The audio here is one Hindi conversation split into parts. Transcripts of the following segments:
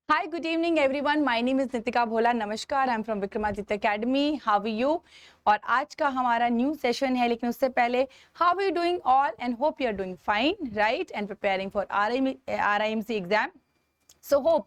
Hi, good evening everyone. My name is Nitika Bhola. नमस्कार, I'm from Vikramaditya Academy. How are you? और आज का हमारा न्यू सेशन है, लेकिन उससे पहले how are you doing all and hope you are doing fine, right? And preparing for RIMC exam. So hope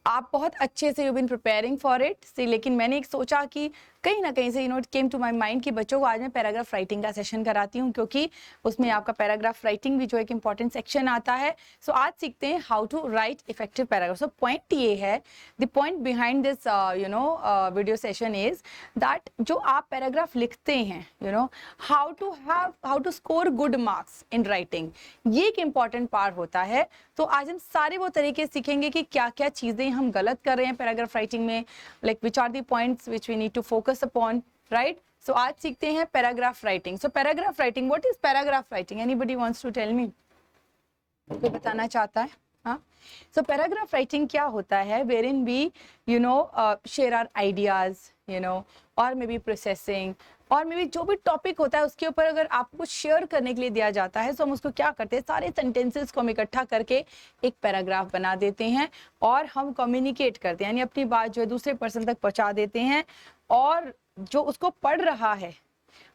आप बहुत अच्छे से you been preparing for it see, लेकिन मैंने एक सोचा कि कहीं ना कहीं से it came to my mind कि बच्चों को आज मैं पैराग्राफ राइटिंग का सेशन कराती हूँ, क्योंकि उसमें आपका पैराग्राफ राइटिंग भी जो एक इंपॉर्टेंट सेक्शन आता है. सो आज सीखते हैं how to write effective paragraph. So point ये है, the point behind this video session is that जो आप पैराग्राफ लिखते हैं, how to score good marks in writing, ये एक इंपॉर्टेंट पार्ट होता है. तो आज हम सारे वो तरीके सीखेंगे कि क्या क्या चीजें हम गलत कर रहे हैं पैराग्राफ राइटिंग में, like which are the points which we need to focus upon, right. So आज सीखते हैं paragraph writing. So paragraph writing, what is paragraph writing? Anybody wants to tell me? कोई बताना चाहता है? हाँ. सो पैराग्राफ राइटिंग क्या होता है? Where in we share our ideas, or may be processing, और मे बी जो भी टॉपिक होता है उसके ऊपर अगर आपको शेयर करने के लिए दिया जाता है, तो हम उसको क्या करते हैं, सारे सेंटेंसेस को हम इकट्ठा करके एक पैराग्राफ बना देते हैं और हम कम्युनिकेट करते हैं, यानी अपनी बात जो है दूसरे पर्सन तक पहुंचा देते हैं. और जो उसको पढ़ रहा है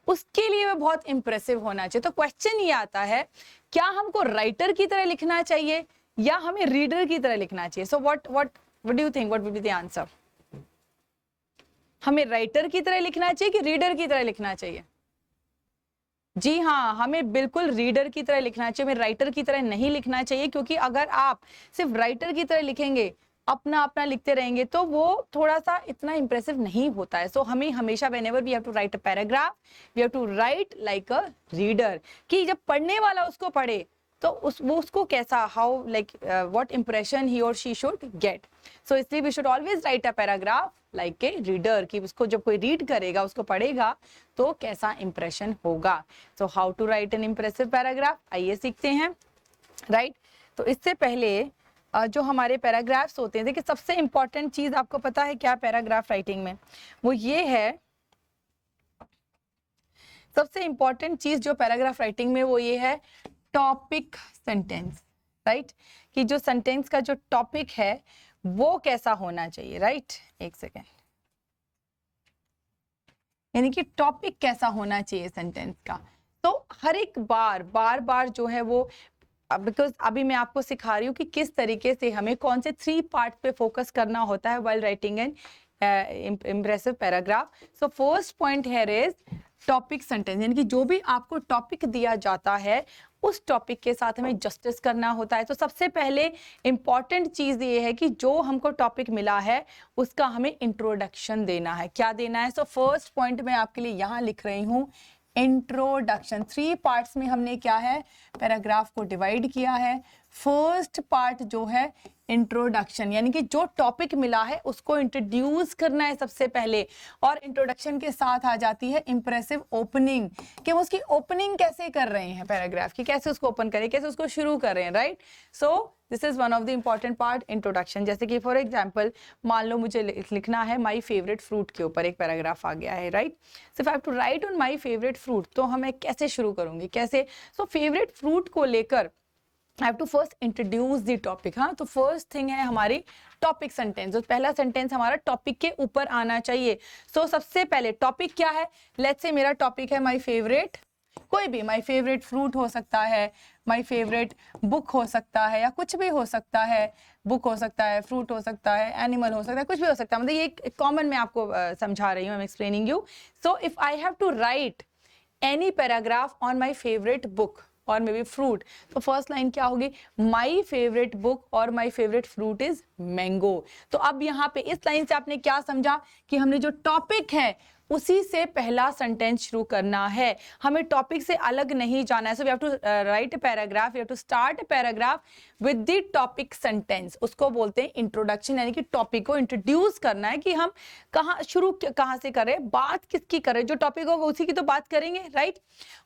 उसके लिए वो बहुत इंप्रेसिव होना चाहिए. तो क्वेश्चन ये आता है, क्या हमको राइटर की तरह लिखना चाहिए या हमें रीडर की तरह लिखना चाहिए? So what do you think, what will be the answer? हमें राइटर की तरह लिखना चाहिए कि रीडर की तरह लिखना चाहिए? जी हाँ, हमें बिल्कुल रीडर की तरह लिखना चाहिए, हमें राइटर की तरह नहीं लिखना चाहिए. क्योंकि अगर आप सिर्फ राइटर की तरह लिखेंगे, अपना अपना लिखते रहेंगे, तो वो थोड़ा सा इतना इंप्रेसिव नहीं होता है. सो हमें हमेशा whenever we have to write a paragraph, we have to write like a reader, कि जब पढ़ने वाला उसको पढ़े तो वो उसको कैसा, how like what impression he or she should get. So इसलिए we should always write a paragraph like a reader, कि उसको जब कोई रीड करेगा, उसको पढ़ेगा, तो कैसा इंप्रेशन होगा. So how to write an impressive paragraph, आइए सीखते हैं, राइट. तो इससे पहले जो हमारे पैराग्राफ्स होते हैं, देखिए सबसे इंपॉर्टेंट चीज आपको पता है क्या पैराग्राफ राइटिंग में? वो ये है, सबसे इंपॉर्टेंट चीज जो पैराग्राफ राइटिंग में वो ये है, टॉपिक सेंटेंस, राइट. कि जो सेंटेंस का जो टॉपिक है वो कैसा होना चाहिए, राइट. एक सेकेंड, यानी कि टॉपिक कैसा होना चाहिए सेंटेंस का. तो हर एक बार जो है वो, बिकॉज अभी मैं आपको सिखा रही हूँ कि किस तरीके से हमें कौन से 3 पार्ट पे फोकस करना होता है while writing an impressive paragraph. So first point here is topic sentence, यानी कि जो भी आपको टॉपिक दिया जाता है उस टॉपिक के साथ हमें जस्टिस करना होता है. तो सबसे पहले इंपॉर्टेंट चीज ये है कि जो हमको टॉपिक मिला है उसका हमें इंट्रोडक्शन देना है. क्या देना है? सो फर्स्ट पॉइंट मैं आपके लिए यहाँ लिख रही हूँ, इंट्रोडक्शन. 3 पार्ट्स में हमने क्या है, पैराग्राफ को डिवाइड किया है. फर्स्ट पार्ट जो है इंट्रोडक्शन, यानी कि जो टॉपिक मिला है उसको इंट्रोड्यूस करना है सबसे पहले. और इंट्रोडक्शन के साथ आ जाती है इंप्रेसिव ओपनिंग, कि हम उसकी ओपनिंग कैसे कर रहे हैं पैराग्राफ की, कैसे उसको ओपन करें, कैसे उसको शुरू कर रहे हैं, right. So this is one of the important part, introduction. जैसे कि फॉर एग्जाम्पल मान लो मुझे लिखना है माई फेवरेट फ्रूट के ऊपर एक पैराग्राफ आ गया है, right. So if I have to write on my favourite fruit, तो हमें कैसे शुरू करूंगी, कैसे? सो फेवरेट फ्रूट को लेकर I have to first introduce the topic. हाँ, तो फर्स्ट थिंग है हमारी टॉपिक सेंटेंस. तो पहला सेंटेंस हमारा टॉपिक के ऊपर आना चाहिए. सो सबसे पहले टॉपिक क्या है? लेट्स से मेरा टॉपिक है माय फेवरेट, कोई भी, माय फेवरेट फ्रूट हो सकता है, माय फेवरेट बुक हो सकता है, या कुछ भी हो सकता है. बुक हो सकता है, फ्रूट हो सकता है, एनिमल हो सकता है, कुछ भी हो सकता है. मतलब ये एक कॉमन मैं आपको समझा रही हूँ, I am explaining you. So if I have to write any paragraph on my favourite book or maybe fruit, तो फर्स्ट लाइन क्या होगी, my favourite book or my favourite fruit is mango. तो अब यहाँ पे इस लाइन से आपने क्या समझा कि हमने जो टॉपिक है उसी से पहला सेंटेंस शुरू करना है, हमें टॉपिक से अलग नहीं जाना है. So we have to write a paragraph, we have to start a paragraph with the topic sentence. उसको बोलते हैं इंट्रोडक्शन, यानी कि टॉपिक को इंट्रोड्यूस करना है कि हम कहाँ से करें, बात किसकी करें, जो टॉपिक होगा उसी की तो बात करेंगे, राइट.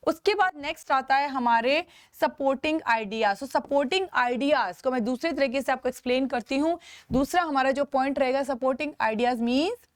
उसके बाद नेक्स्ट आता है हमारे सपोर्टिंग आइडियाज. सो सपोर्टिंग आइडियाज को मैं दूसरे तरीके से आपको एक्सप्लेन करती हूँ. दूसरा हमारा जो पॉइंट रहेगा, supporting ideas means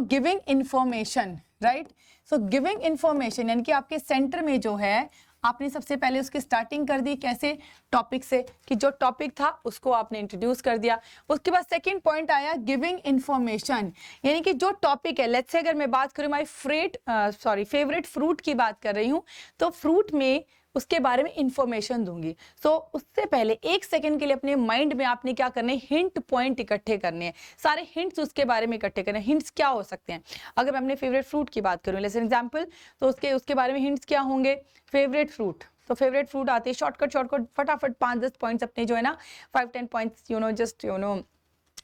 giving information, right. So giving information, यानी कि आपके सेंटर में जो है आपने सबसे पहले उसकी स्टार्टिंग कर दी, कैसे? टॉपिक से, कि जो टॉपिक था उसको आपने इंट्रोड्यूस कर दिया। उसके बाद सेकंड पॉइंट आया गिविंग इंफॉर्मेशन, यानी कि जो टॉपिक है, लेट्स से अगर मैं बात करूं माय फेवरेट फ्रूट की बात कर रही हूं, तो फ्रूट में उसके बारे में इंफॉर्मेशन दूंगी। सो उससे पहले एक सेकंड के लिए अपने माइंड में आपने क्या करना है, हिंट पॉइंट इकट्ठे करने हैं, सारे हिंट्स उसके बारे में इकट्ठे करने हैं। हिंट्स क्या हो सकते हैं? अगर मैं अपने फेवरेट फ्रूट की बात करूं, जैसे एग्जांपल, तो उसके बारे में हिंट्स क्या होंगे? फेवरेट फ्रूट, तो फेवरेट फ्रूट आते हैं शॉर्टकट फटाफट 5-10 पॉइंट्स अपने जो है ना 5-10 points just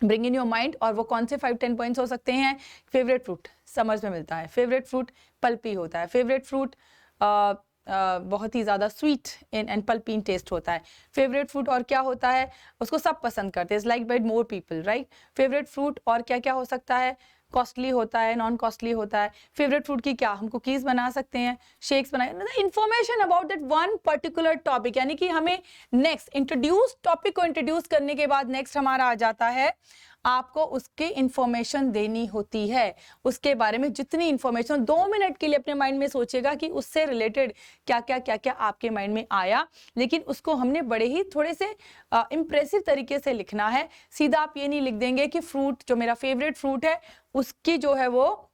bring in your mind. और वो कौन से 5-10 पॉइंट्स हो सकते हैं? फेवरेट फ्रूट समर्स में मिलता है, फेवरेट फ्रूट पल्पी होता है, फेवरेट फ्रूट बहुत ही ज़्यादा sweet and pulpy in taste होता है, फेवरेट फ्रूट और क्या होता है, उसको सब पसंद करते हैं, like by more people, right? Favourite fruit और क्या क्या हो सकता है? कॉस्टली होता है, नॉन कॉस्टली होता है। फेवरेट फ्रूट की क्या हम कुकीज बना सकते हैं, शेक्स बना, information about that one particular topic, यानी कि हमें नेक्स्ट टॉपिक को इंट्रोड्यूस करने के बाद नेक्स्ट हमारा आ जाता है, आपको उसके इंफॉर्मेशन देनी होती है, उसके बारे में जितनी इंफॉर्मेशन। 2 मिनट के लिए अपने माइंड में सोचेगा कि उससे रिलेटेड क्या क्या आपके माइंड में आया, लेकिन उसको हमने बड़े ही थोड़े से इंप्रेसिव तरीके से लिखना है। सीधा आप ये नहीं लिख देंगे कि फ्रूट, जो मेरा फेवरेट फ्रूट है, उसकी जो है वो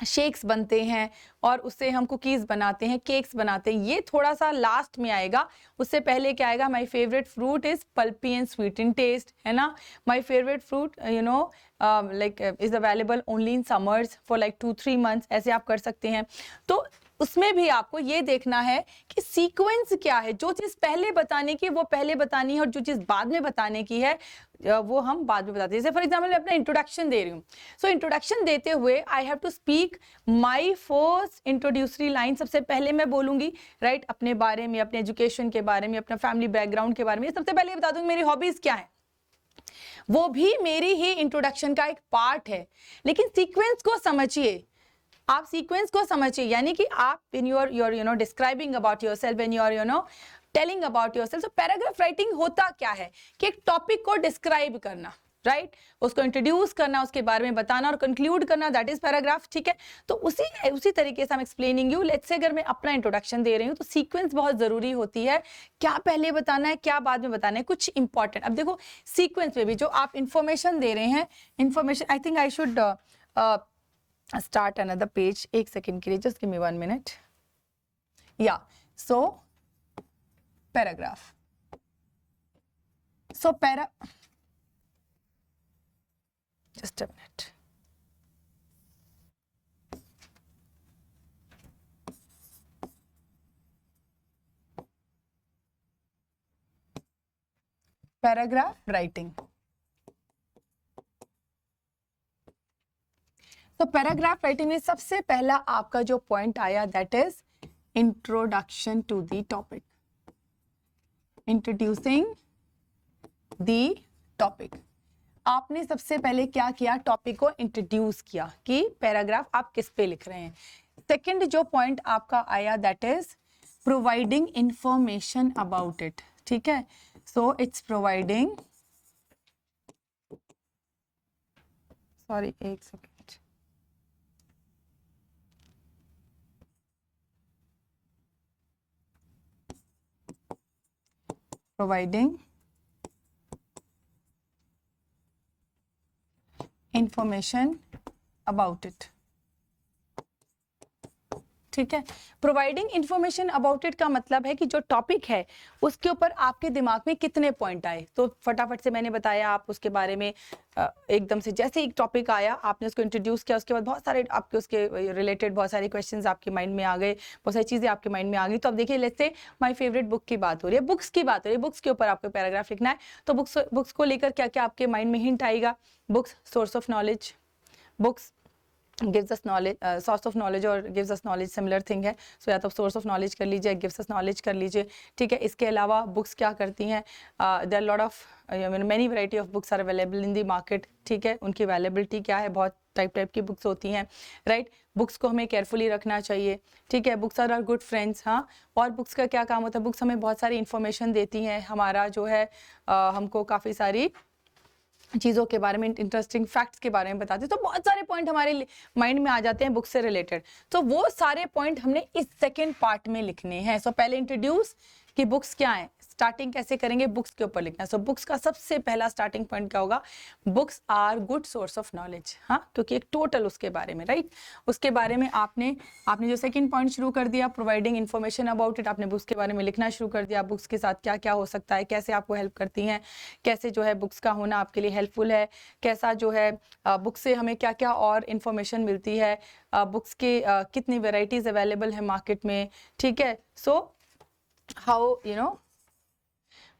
शेक्स बनते हैं और उससे हम कुकीज बनाते हैं, केक्स बनाते हैं, ये थोड़ा सा लास्ट में आएगा। उससे पहले क्या आएगा? My favourite fruit is pulpy and sweet in taste, है ना? My favourite fruit like is available only in summers for like 2-3 months, ऐसे आप कर सकते हैं। तो उसमें भी आपको ये देखना है कि सीक्वेंस क्या है, जो चीज पहले बताने की वो पहले बतानी है, और जो चीज बाद में बताने की है वो हम बाद में बताते हैं। जैसे फॉर एग्जाम्पल मैं अपना इंट्रोडक्शन दे रही हूँ, सो इंट्रोडक्शन देते हुए I have to speak my first introductory line, सबसे पहले मैं बोलूंगी, राइट, अपने बारे में, अपने एजुकेशन के बारे में, अपना फैमिली बैकग्राउंड के बारे में, सबसे पहले बता दूंगी मेरी हॉबीज क्या है, वो भी मेरी ही इंट्रोडक्शन का एक पार्ट है। लेकिन सीक्वेंस को समझिए, आप सीक्वेंस को समझिए, यानी कि आप when you are describing about yourself, when you are telling about yourself, तो पैराग्राफ राइटिंग होता क्या है कि एक टॉपिक को डिस्क्राइब करना, राइट, उसको इंट्रोड्यूस करना, उसके बारे में बताना और कंक्लूड करना, दैट इज पैराग्राफ, ठीक है? तो उसी तरीके से हम एक्सप्लेनिंग यू, लेट्स से अगर मैं अपना इंट्रोडक्शन दे रही हूँ, तो सीक्वेंस बहुत जरूरी होती है, क्या पहले बताना है, क्या बाद में बताना है, कुछ इंपॉर्टेंट। अब देखो सीक्वेंस में भी जो आप इंफॉर्मेशन दे रहे हैं, information, I think I should start another page, एक सेकेंड के लिए, just give me 1 minute. Yeah, so paragraph, so just a minute. Paragraph writing. तो पैराग्राफ राइटिंग में सबसे पहला आपका जो पॉइंट आया, that is introduction to the topic, introducing the topic. आपने सबसे पहले क्या किया? टॉपिक को इंट्रोड्यूस किया कि पैराग्राफ आप किस पे लिख रहे हैं। सेकंड जो पॉइंट आपका आया, that is providing information about it, ठीक है? सो इट्स प्रोवाइडिंग, सॉरी एक second, providing information about it, ठीक है? प्रोवाइडिंग इंफॉर्मेशन अबाउट इट का मतलब है कि जो टॉपिक है उसके ऊपर आपके दिमाग में कितने पॉइंट आए। तो फटाफट से मैंने बताया, आप उसके बारे में एकदम से जैसे एक टॉपिक आया, आपने उसको इंट्रोड्यूस किया, उसके बाद बहुत सारे आपके उसके रिलेटेड बहुत सारे क्वेश्चंस आपके माइंड में आ गए, बहुत सारी चीजें आपके माइंड में आ गई। तो अब देखिए, let's say my favourite book की बात हो रही है, बुक्स की बात हो रही है, बुक्स के ऊपर आपको पैराग्राफ लिखना है। तो बुक्स को लेकर क्या क्या आपके माइंड में हिंट आएगा? Books source of knowledge, books gives us knowledge, source of knowledge और gives us knowledge similar thing है। so या तो source of knowledge कर लीजिए, gives us knowledge कर लीजिए, ठीक है? इसके अलावा बुक्स क्या करती हैं? there are lot of many variety of books are available in the market, ठीक है? उनकी अवेलेबिलिटी क्या है? बहुत टाइप की बुक्स होती हैं, राइट? बुक्स को हमें केयरफुली रखना चाहिए, ठीक है? Books are good friends. हाँ, और बुक्स का क्या काम होता है? बुक्स हमें बहुत सारी इंफॉर्मेशन देती हैं, हमारा जो है हमको काफ़ी सारी चीज़ों के बारे में, इंटरेस्टिंग फैक्ट्स के बारे में बताते हैं, तो बहुत सारे पॉइंट हमारे माइंड में आ जाते हैं बुक से रिलेटेड। तो वो सारे पॉइंट हमने इस सेकेंड पार्ट में लिखने हैं। सो पहले इंट्रोड्यूस कि बुक्स क्या है, स्टार्टिंग कैसे करेंगे, बुक्स के ऊपर लिखना है। सो बुक्स का सबसे पहला स्टार्टिंग पॉइंट क्या होगा, books are good source of knowledge. हाँ, क्योंकि एक टोटल उसके बारे में, राइट, उसके बारे में आपने जो सेकंड पॉइंट शुरू कर दिया, प्रोवाइडिंग इन्फॉर्मेशन अबाउट इट, आपने बुक्स के बारे में लिखना शुरू कर दिया, बुक्स के साथ क्या क्या हो सकता है, कैसे आपको हेल्प करती हैं, कैसे जो है बुक्स का होना आपके लिए हेल्पफुल है, कैसा जो है बुक्स से हमें क्या क्या और इन्फॉर्मेशन मिलती है, बुक्स के कितनी वेराइटीज अवेलेबल है मार्केट में, ठीक है। So how you know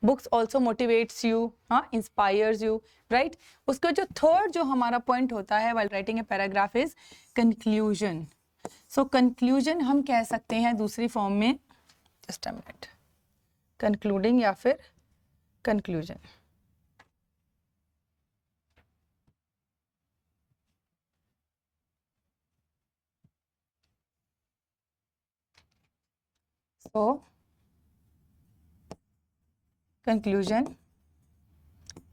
books also motivates you, हाँ, इंस्पायर्स यू, राइट। उसका जो थर्ड जो हमारा पॉइंट होता है while writing a paragraph is conclusion. So conclusion हम कह सकते हैं दूसरी फॉर्म में, जस्ट अ मिनट, कंक्लूडिंग या फिर कंक्लूजन। सो कंक्लूजन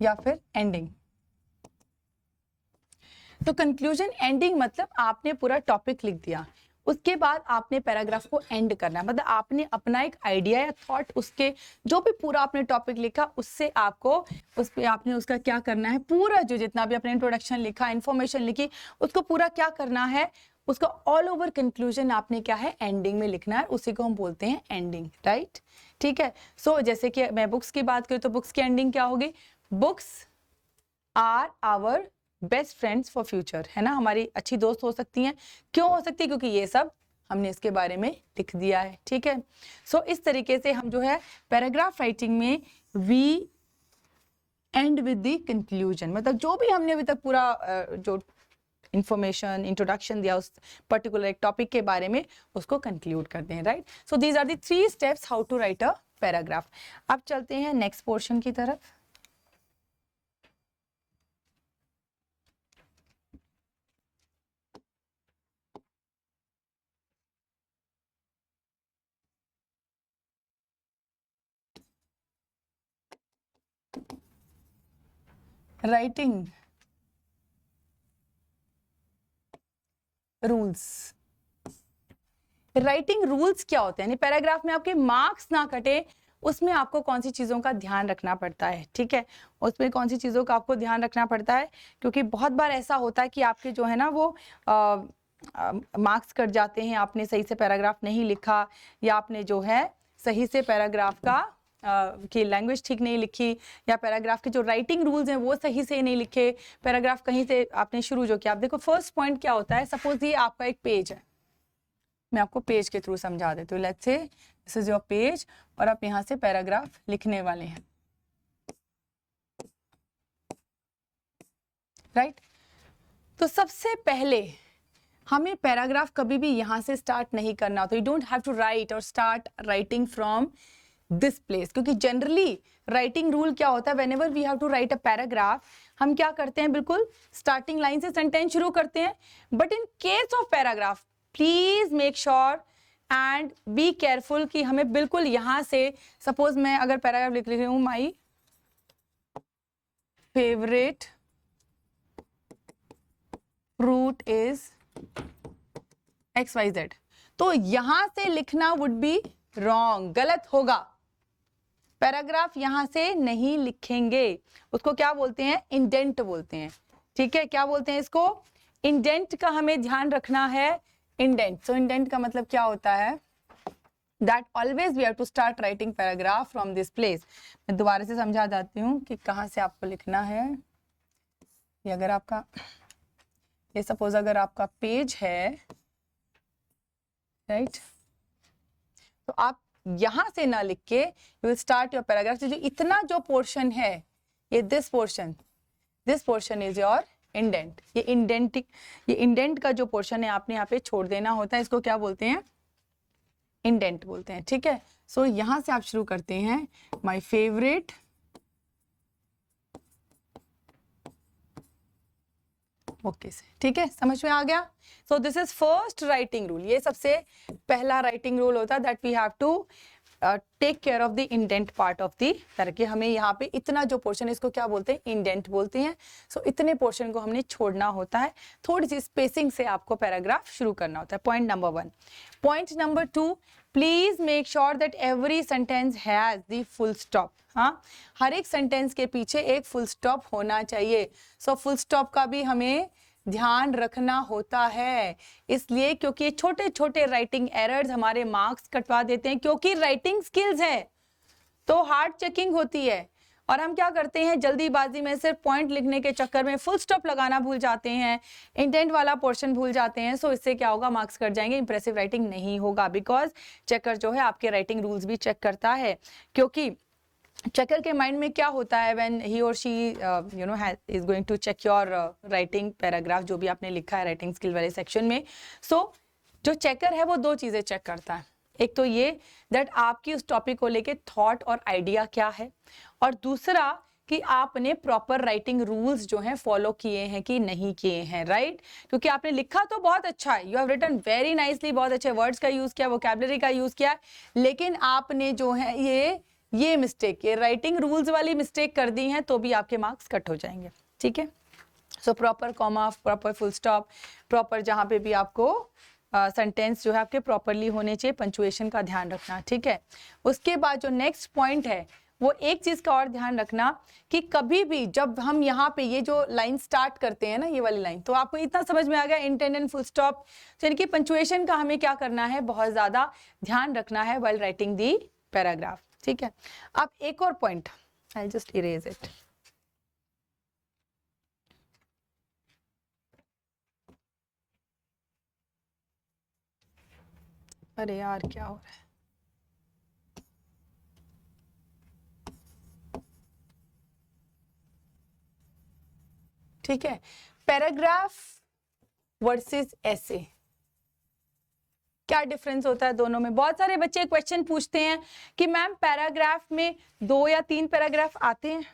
या फिर एंडिंग। तो कंक्लूजन एंडिंग मतलब आपने पूरा टॉपिक लिख दिया, उसके बाद आपने पैराग्राफ को एंड करना है, मतलब आपने अपना एक आइडिया या थॉट, उसके जो भी पूरा आपने टॉपिक लिखा उससे आपको उस पे आपने उसका क्या करना है, पूरा जो जितना भी आपने इंट्रोडक्शन लिखा, इन्फॉर्मेशन लिखी, उसको पूरा क्या करना है, उसका ऑल ओवर कंक्लूजन आपने क्या है एंडिंग में लिखना है, उसी को हम बोलते हैं एंडिंग, राइट, ठीक है। सो जैसे कि मैं बुक्स की बात करूँ तो बुक्स की एंडिंग क्या होगी, books are our best friends for future, है ना, हमारी अच्छी दोस्त हो सकती हैं। क्यों हो सकती है, क्योंकि ये सब हमने इसके बारे में लिख दिया है, ठीक है। सो इस तरीके से हम जो है पैराग्राफ राइटिंग में we end with the conclusion, मतलब जो भी हमने अभी तक पूरा जो इंफॉर्मेशन इंट्रोडक्शन दिया उस पर्टिकुलर एक टॉपिक के बारे में, उसको कंक्लूड करते हैं, right. So these are the 3 steps how to write a paragraph. अब चलते हैं नेक्स्ट पोर्शन की तरफ। Writing rules. राइटिंग रूल्स क्या होते हैं, पैराग्राफ में आपके मार्क्स ना कटे, उसमें आपको कौन सी चीज़ों का ध्यान रखना पड़ता है, ठीक है, उसमें कौन सी चीज़ों का आपको ध्यान रखना पड़ता है, क्योंकि बहुत बार ऐसा होता है कि आपके जो है ना वो मार्क्स कट जाते हैं, आपने सही से पैराग्राफ नहीं लिखा, या आपने जो है सही से पैराग्राफ का की लैंग्वेज ठीक नहीं लिखी, या पैराग्राफ के जो राइटिंग रूल्स हैं वो सही से नहीं लिखे, पैराग्राफ कहीं से आपने शुरू जो किया। आप देखो फर्स्ट पॉइंट क्या होता है, सपोज ये आपका एक पेज है, मैं आपको पेज के थ्रू समझा देती हूँ। Let's say this is your page और आप यहाँ से पैराग्राफ लिखने वाले हैं, राइट। तो सबसे पहले हमें पैराग्राफ कभी भी यहाँ से स्टार्ट नहीं करना, तो you don't have to write और start writing from this place, क्योंकि जनरली राइटिंग रूल क्या होता है, whenever we have to write a paragraph, हम क्या करते हैं, बिल्कुल स्टार्टिंग लाइन से सेंटेंस शुरू करते हैं। But in case of paragraph please make sure and be careful कि हमें बिल्कुल यहां से, सपोज मैं अगर पैराग्राफ लिख रही हूं, माई फेवरेट फ्रूट इज XYZ, तो यहां से लिखना वुड बी रॉन्ग, गलत होगा। पैराग्राफ यहां से नहीं लिखेंगे, उसको क्या बोलते हैं, इंडेंट बोलते हैं, ठीक है। क्या बोलते हैं इसको, इंडेंट का हमें ध्यान रखना है, इंडेंट। सो इंडेंट का मतलब क्या होता है, that always we have to start writing paragraph from this place. मैं दोबारा से समझा जाती हूँ कि कहाँ से आपको लिखना है। ये अगर आपका, ये सपोज अगर आपका पेज है, राइट, तो आप यहां से ना लिख के you will start your paragraph. जो इतना जो पोर्शन है, ये this portion is your indent. ये इंडेंट का जो पोर्शन है आपने यहाँ पे छोड़ देना होता है, इसको क्या बोलते हैं, इंडेंट बोलते हैं, ठीक है। सो यहां से आप शुरू करते हैं, माई फेवरेट ओके से, ठीक है, समझ में आ गया। So this is first writing rule, ये सबसे पहला राइटिंग रूल होता है, that we have to take care of the indent part of the करके हमें यहाँ पे इतना जो पोर्शन है इसको क्या बोलते हैं, इंडेंट बोलते हैं. सो इतने पोर्शन को हमने छोड़ना होता है, थोड़ी सी स्पेसिंग से आपको पैराग्राफ शुरू करना होता है. Point number 1. Point number 2, please make sure that every sentence has the full stop. हाँ, हर एक सेंटेंस के पीछे एक फुल स्टॉप होना चाहिए. सो फुल स्टॉप का भी हमें ध्यान रखना होता है, इसलिए क्योंकि ये छोटे छोटे राइटिंग एरर्स हमारे मार्क्स कटवा देते हैं. क्योंकि राइटिंग स्किल्स है तो हार्ड चेकिंग होती है, और हम क्या करते हैं जल्दीबाजी में सिर्फ पॉइंट लिखने के चक्कर में फुल स्टॉप लगाना भूल जाते हैं, इंटेंट वाला पोर्शन भूल जाते हैं. सो इससे क्या होगा, मार्क्स कट जाएंगे, इंप्रेसिव राइटिंग नहीं होगा. बिकॉज चेकर जो है आपके राइटिंग रूल्स भी चेक करता है. क्योंकि चेकर के माइंड में क्या होता है, when he or she you know is going to check your writing paragraph जो भी आपने लिखा है राइटिंग स्किल वाले सेक्शन में. सो जो चेकर है वो दो चीजें चेक करता है. एक तो ये दैट आपकी उस टॉपिक को लेके थॉट और आइडिया क्या है, और दूसरा कि आपने प्रॉपर राइटिंग रूल्स जो हैं फॉलो किए हैं कि नहीं किए हैं. राइट, क्योंकि आपने लिखा तो बहुत अच्छा है, you have written very nicely, बहुत अच्छे वर्ड्स का यूज किया, वोकैबुलरी का यूज किया, लेकिन आपने जो है ये मिस्टेक, ये राइटिंग रूल्स वाली मिस्टेक कर दी हैं, तो भी आपके मार्क्स कट हो जाएंगे. ठीक है. So proper comma, proper full stop, proper जहाँ पे भी आपको सेंटेंस जो है आपके प्रॉपरली होने चाहिए, पंचुएशन का ध्यान रखना. ठीक है. उसके बाद जो नेक्स्ट पॉइंट है वो एक चीज का और ध्यान रखना कि कभी भी जब हम यहाँ पे ये जो लाइन स्टार्ट करते हैं ना, ये वाली लाइन, तो आपको इतना समझ में आ गया, इंटेंड एंड फुल स्टॉप, यानी कि पंचुएशन का हमें क्या करना है, बहुत ज्यादा ध्यान रखना है व्हाइल राइटिंग दी पैराग्राफ. ठीक है. अब एक और point, I just erase it. अरे यार क्या हो रहा है. ठीक है. पैराग्राफ वर्सेस ऐसे, क्या डिफरेंस होता है दोनों में. बहुत सारे बच्चे क्वेश्चन पूछते हैं कि मैम पैराग्राफ में 2 या 3 पैराग्राफ आते हैं.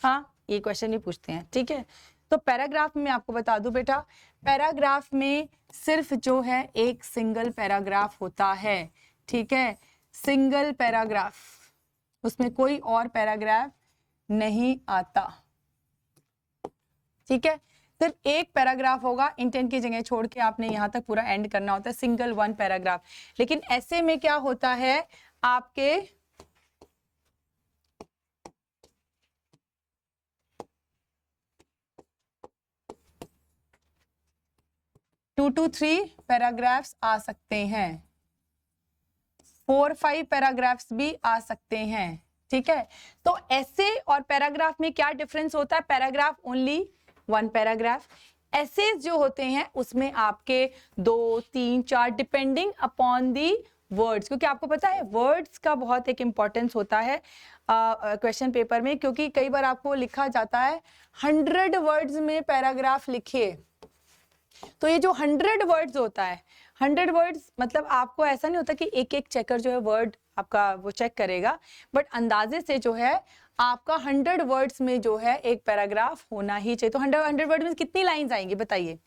हाँ, ये क्वेश्चन ही पूछते हैं. ठीक है. तो पैराग्राफ में आपको बता दूं बेटा, पैराग्राफ में सिर्फ जो है एक सिंगल पैराग्राफ होता है. ठीक है, सिंगल पैराग्राफ, उसमें कोई और पैराग्राफ नहीं आता. ठीक है. सिर्फ एक पैराग्राफ होगा, इंटेंट की जगह छोड़ के आपने यहां तक पूरा एंड करना होता है, सिंगल वन पैराग्राफ. लेकिन ऐसे में क्या होता है, आपके टू टू 3 पैराग्राफ्स आ सकते हैं, 4-5 पैराग्राफ्स भी आ सकते हैं. ठीक है. तो ऐसे और पैराग्राफ में क्या डिफरेंस होता है, पैराग्राफ ओनली 1 पैराग्राफ. एसेज जो होते हैं उसमें आपके 2, 3, 4 डिपेंडिंग अपॉन दी वर्ड्स, क्योंकि आपको पता है वर्ड्स का बहुत एक इंपॉर्टेंस होता है क्वेश्चन पेपर में. क्योंकि कई बार आपको लिखा जाता है 100 वर्ड्स में पैराग्राफ लिखिए, तो ये जो 100 वर्ड्स होता है, 100 वर्ड्स मतलब आपको ऐसा नहीं होता कि एक एक चेकर जो है वर्ड आपका वो चेक करेगा, बट अंदाजे से जो है आपका 100 वर्ड्स में जो है एक पैराग्राफ होना ही चाहिए. तो 100 वर्ड में कितनी लाइंस आएंगी बताइए.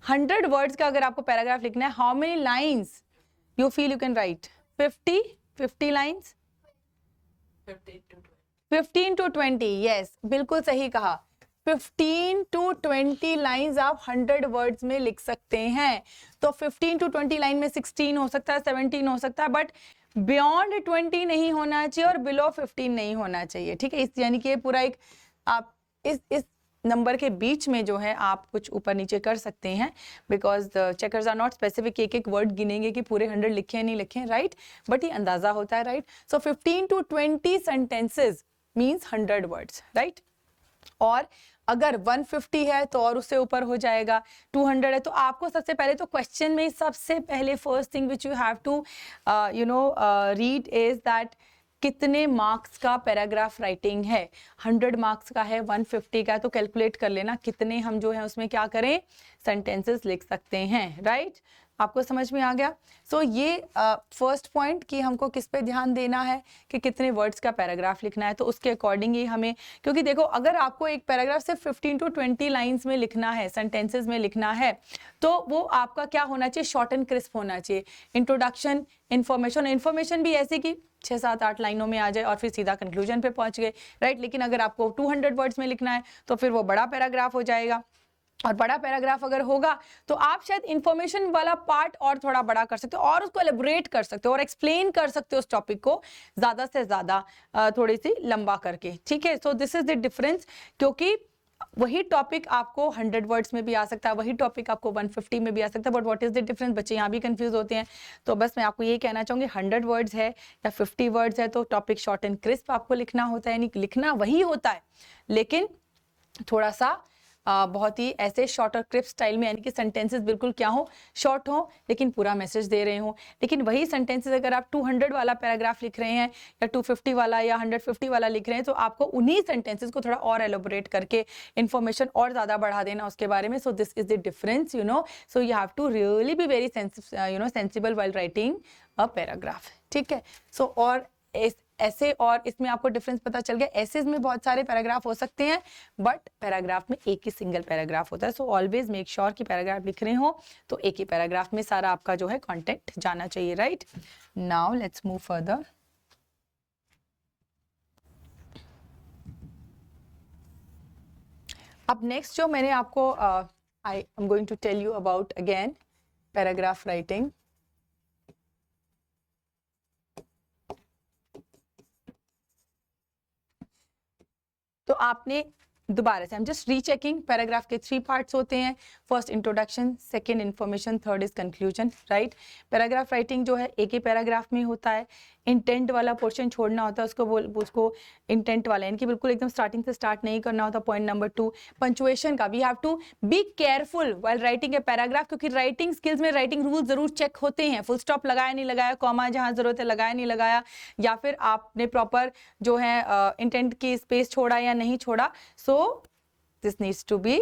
100 वर्ड्स का अगर आपको पैराग्राफ लिखना है, how many lines you feel you can write? 50 lines, 15 to 20. Yes, बिल्कुल सही कहा. 15 to 20 लाइंस आप 100 वर्ड्स में लिख सकते हैं. तो 15 to 20 लाइन में 16 हो सकता है, 17 हो सकता है, बट बियॉन्ड 20 नहीं होना चाहिए और बिलो 15 नहीं होना चाहिए. ठीक है. इस यानी कि पूरा एक आप इस नंबर के बीच में जो है आप कुछ ऊपर नीचे कर सकते हैं, because the checkers are not specific एक एक वर्ड गिनेंगे कि पूरे 100 लिखे नहीं लिखे. राइट, बट ये अंदाजा होता है. Right. So 15 to 20 sentences means 100 words. Right. और अगर 150 है तो और उससे ऊपर हो जाएगा, 200 है तो आपको सबसे पहले तो क्वेश्चन में सबसे पहले first thing which you have to read is that कितने मार्क्स का पैराग्राफ राइटिंग है. 100 मार्क्स का है, 150 का है, तो कैलकुलेट कर लेना कितने हम जो है उसमें क्या करें, सेंटेंसेस लिख सकते हैं. राइट. आपको समझ में आ गया? सो ये फर्स्ट पॉइंट कि हमको किस पे ध्यान देना है कि कितने वर्ड्स का पैराग्राफ लिखना है, तो उसके अकॉर्डिंग ही हमें, क्योंकि देखो अगर आपको एक पैराग्राफ सिर्फ 15 to 20 लाइंस में लिखना है, सेंटेंसेस में लिखना है, तो वो आपका क्या होना चाहिए, शॉर्ट एंड क्रिस्प होना चाहिए। इंट्रोडक्शन, इन्फॉर्मेशन भी ऐसे कि 6-7-8 लाइनों में आ जाए और फिर सीधा कंक्लूजन पे पहुंच गए, राइट। लेकिन अगर आपको 200 वर्ड्स में लिखना है तो फिर वो बड़ा पैराग्राफ हो जाएगा, और बड़ा पैराग्राफ अगर होगा तो आप शायद इंफॉर्मेशन वाला पार्ट और थोड़ा बड़ा कर सकते हो और उसको एलिब्रेट कर सकते हो और एक्सप्लेन कर सकते हो उस टॉपिक को ज्यादा से ज्यादा थोड़ी सी लंबा करके, ठीक है। सो दिस इज द डिफरेंस, क्योंकि वही टॉपिक आपको 100 वर्ड्स में भी आ सकता है, वही टॉपिक आपको 150 में भी आ सकता है, but what is the difference, बच्चे यहाँ भी कंफ्यूज होते हैं। तो बस मैं आपको ये कहना चाहूंगी, 100 वर्ड्स है या 50 वर्ड्स है तो टॉपिक शॉर्ट एंड क्रिस्प आपको लिखना होता है, यानी लिखना वही होता है, लेकिन थोड़ा सा बहुत ही ऐसे शॉर्ट और क्रिस्प स्टाइल में, यानी कि सेंटेंसेस बिल्कुल क्या हो, शॉर्ट हो लेकिन पूरा मैसेज दे रहे हो। लेकिन वही सेंटेंसेस अगर आप 200 वाला पैराग्राफ लिख रहे हैं या 250 वाला या 150 वाला लिख रहे हैं, तो आपको उन्हीं सेंटेंसेस को थोड़ा और एलोबरेट करके इंफॉर्मेशन और ज्यादा बढ़ा देना उसके बारे में। So this is the difference, you know. So you have to really be very sensible while writing a paragraph, ठीक है। सो और ऐसे, और इसमें आपको डिफरेंस पता चल गया, ऐसे में बहुत सारे पैराग्राफ हो सकते हैं, बट पैराग्राफ में एक ही सिंगल पैराग्राफ होता है। सो ऑलवेज मेक श्योर कि पैराग्राफ लिख रहे हो तो एक ही पैराग्राफ में सारा आपका जो है कंटेंट जाना चाहिए, right. Now let's move further. अब नेक्स्ट जो मैंने आपको I am going to tell you about again paragraph writing. तो आपने दोबारा से, हम जस्ट रीचेकिंग, पैराग्राफ के 3 पार्ट्स होते हैं, first introduction, second information, third is conclusion, right. Paragraph writing जो है एक ही पैराग्राफ में होता है, इंटेंट वाला पोर्शन छोड़ना होता है, उसको इंटेंट वाला, यानी कि बिल्कुल एकदम स्टार्टिंग से स्टार्ट नहीं करना होता। पॉइंट नंबर 2, पंचुएशन का, we have to be careful while writing a paragraph, क्योंकि राइटिंग स्किल्स में राइटिंग रूल जरूर चेक होते हैं, फुल स्टॉप लगाया नहीं लगाया, कॉमा जहां जरूरत है लगाया नहीं लगाया, या फिर आपने प्रॉपर जो है इंटेंट की स्पेस छोड़ा या नहीं छोड़ा। So this needs to be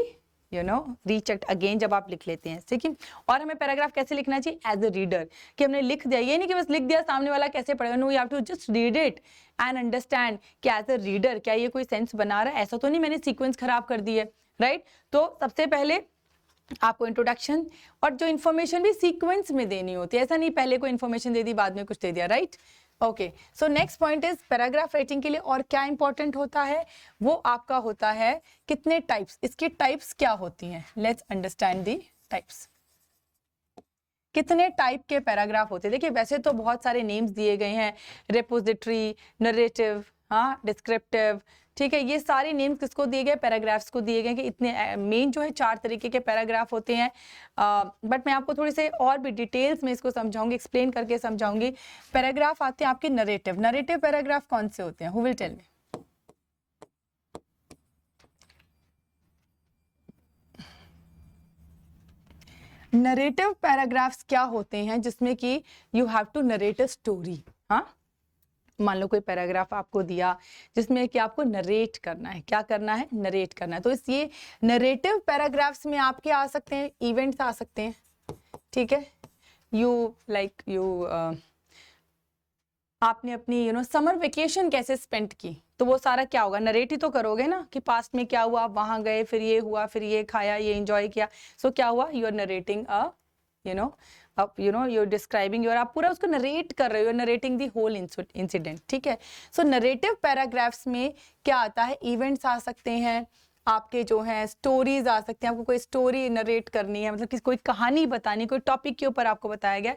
rechecked again जब आप लिख लेते हैं, ठीक है। और हमें पैराग्राफ कैसे लिखना चाहिए, एज अ रीडर, कि हमने लिख दिया, ये नहीं कि बस लिख दिया सामने वाला कैसे पढ़ेगा, no, you have to just read it and understand कि एज अ रीडर क्या ये कोई सेंस बना रहा है, ऐसा तो नहीं मैंने सीक्वेंस खराब कर दी है, राइट। तो सबसे पहले आपको इंट्रोडक्शन और जो इन्फॉर्मेशन भी सीक्वेंस में देनी होती है, ऐसा नहीं पहले कोई इन्फॉर्मेशन दे दी बाद में कुछ दे दिया, right. Okay, so next point is paragraph writing के लिए और क्या इंपॉर्टेंट होता है, वो आपका होता है कितने टाइप्स, इसकी टाइप्स क्या होती हैं। Let's understand the types. कितने टाइप के पैराग्राफ होते हैं, देखिए वैसे तो बहुत सारे नेम्स दिए गए हैं, रेपोजिटरी, नरेटिव, हाँ, डिस्क्रिप्टिव, ठीक है, ये सारे नेम्स किसको दिए गए, पैराग्राफ्स को दिए गए कि इतने मेन जो है 4 तरीके के पैराग्राफ होते हैं। बट मैं आपको थोड़ी से और भी डिटेल्स में इसको समझाऊंगी, एक्सप्लेन करके समझाऊंगी। पैराग्राफ आते हैं आपके नरेटिव। नरेटिव पैराग्राफ कौन से होते हैं, who will tell me. Narrative paragraphs क्या होते हैं, जिसमें कि you have to narrate a story. हाँ, मान लो कोई पैराग्राफ आपको दिया जिसमें कि आपको नरेट करना है, क्या करना है, नरेट करना है। तो इस ये नरेटिव पैराग्राफ्स में आपके आ सकते हैं इवेंट्स आ सकते हैं, ठीक है। आपने अपनी समर वेकेशन कैसे स्पेंड की, तो वो सारा क्या होगा, नरेट ही तो करोगे ना कि पास्ट में क्या हुआ, आप वहां गए, फिर ये हुआ, फिर ये खाया, ये एंजॉय किया। सो क्या हुआ, you are narrating you're describing your, आप पूरा उसको नरेट कर रहे हो, नरेटिंग दी होल इंसिडेंट, ठीक है। सो नरेटिव पैराग्राफ्स में क्या आता है, इवेंट्स आ सकते हैं, आपके जो है स्टोरीज आ सकते हैं, आपको कोई स्टोरी नरेट करनी है, मतलब कि कोई कहानी बतानी, कोई टॉपिक के ऊपर आपको बताया गया।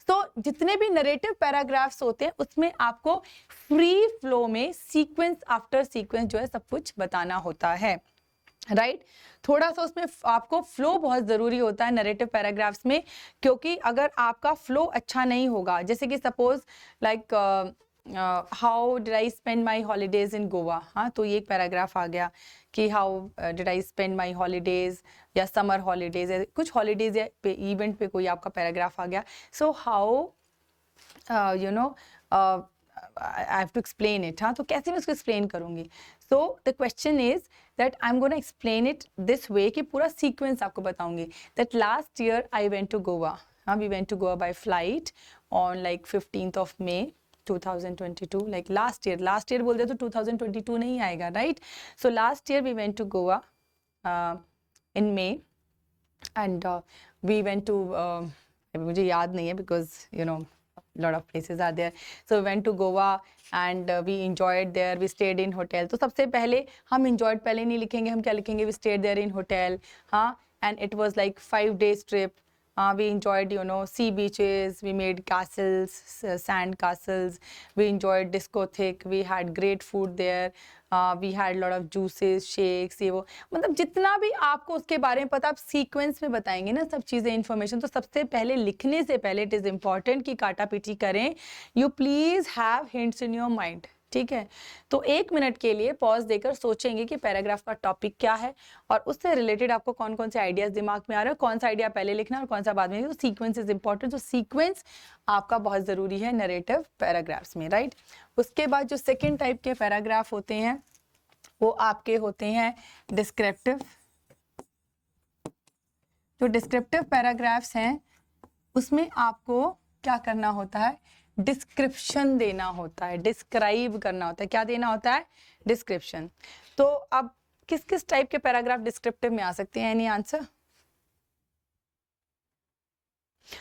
तो जितने भी नरेटिव पैराग्राफ्स होते हैं उसमें आपको फ्री फ्लो में सीक्वेंस आफ्टर सीक्वेंस जो है सब कुछ बताना होता है, राइट। थोड़ा सा उसमें आपको फ्लो बहुत जरूरी होता है नरेटिव पैराग्राफ्स में, क्योंकि अगर आपका फ्लो अच्छा नहीं होगा, जैसे कि suppose like how did I spend my holidays in Goa, हाँ, तो ये एक पैराग्राफ आ गया कि how did I spend my holidays या समर हॉलीडेज, कुछ हॉलीडेज या इवेंट पे कोई आपका पैराग्राफ आ गया। So how I have to explain it, हाँ, तो कैसे मैं उसको एक्सप्लेन करूंगी। So the question is that I'm going to explain it this way कि पूरा सीक्वेंस आपको बताऊंगी। That last year I went to Goa, we went to Goa by flight on like 15th of May 2022, like last year बोल दे तो 2022 नहीं आएगा, right? So last year we went to Goa in May and we went to मुझे याद नहीं है because you know lot of places are there. So we went to Goa and we enjoyed there. We stayed in hotel. तो सबसे पहले हम enjoyed पहले नहीं लिखेंगे, हम क्या लिखेंगे? We stayed there in hotel, हाँ, and it was like 5 days trip. We enjoyed, you know, sea beaches, we made castles, sand castles, we enjoyed discotheque, we had great food there, we had a lot of juices, shakes, ये वो, मतलब जितना भी आपको उसके बारे में पता, आप सीक्वेंस में बताएंगे ना सब चीज़ें, इन्फॉर्मेशन। तो सबसे पहले लिखने से पहले इट इज़ इम्पॉर्टेंट कि काटा पीटी करें, you please have hints in your mind, ठीक है? तो 1 मिनट के लिए पॉज देकर सोचेंगे कि पैराग्राफ का टॉपिक क्या है और उससे रिलेटेड आपको कौन कौन से आइडियाज दिमाग में आ रहे हैं, कौन सा आइडिया पहले लिखना है और कौन सा बाद में। तो सीक्वेंस इज इंपॉर्टेंट, तो सीक्वेंस आपका बहुत ज़रूरी है नरेटिव पैराग्राफ्स में, राइट? उसके बाद जो सेकेंड टाइप के पैराग्राफ होते हैं वो आपके होते हैं डिस्क्रिप्टिव। जो डिस्क्रिप्टिव पैराग्राफ्स हैं उसमें आपको क्या करना होता है? डिस्क्रिप्शन देना होता है, डिस्क्राइब करना होता है। क्या देना होता है? डिस्क्रिप्शन। तो अब किस किस टाइप के पैराग्राफ डिस्क्रिप्टिव में आ सकते हैं? Any answer?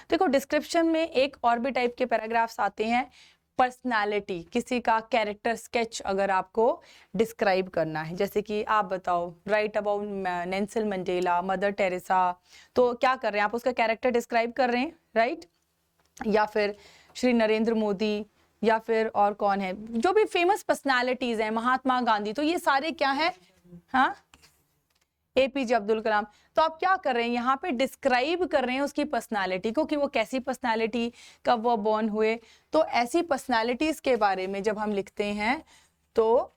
देखो डिस्क्रिप्शन में एक और भी टाइप के पैराग्राफ्स आते हैं, पर्सनालिटी, किसी का कैरेक्टर स्केच अगर आपको डिस्क्राइब करना है, जैसे कि आप बताओ right about Nelson Mandela, mother Teresa, तो क्या कर रहे हैं आप? उसका कैरेक्टर डिस्क्राइब कर रहे हैं, राइट? या फिर श्री नरेंद्र मोदी, या फिर और कौन है जो भी फेमस पर्सनालिटीज हैं, महात्मा गांधी, तो ये सारे क्या हैं? हाँ, एपीजे अब्दुल कलाम। तो आप क्या कर रहे हैं यहाँ पे? डिस्क्राइब कर रहे हैं उसकी पर्सनालिटी को कि वो कैसी पर्सनालिटी, कब वो बॉर्न हुए। तो ऐसी पर्सनालिटीज के बारे में जब हम लिखते हैं तो,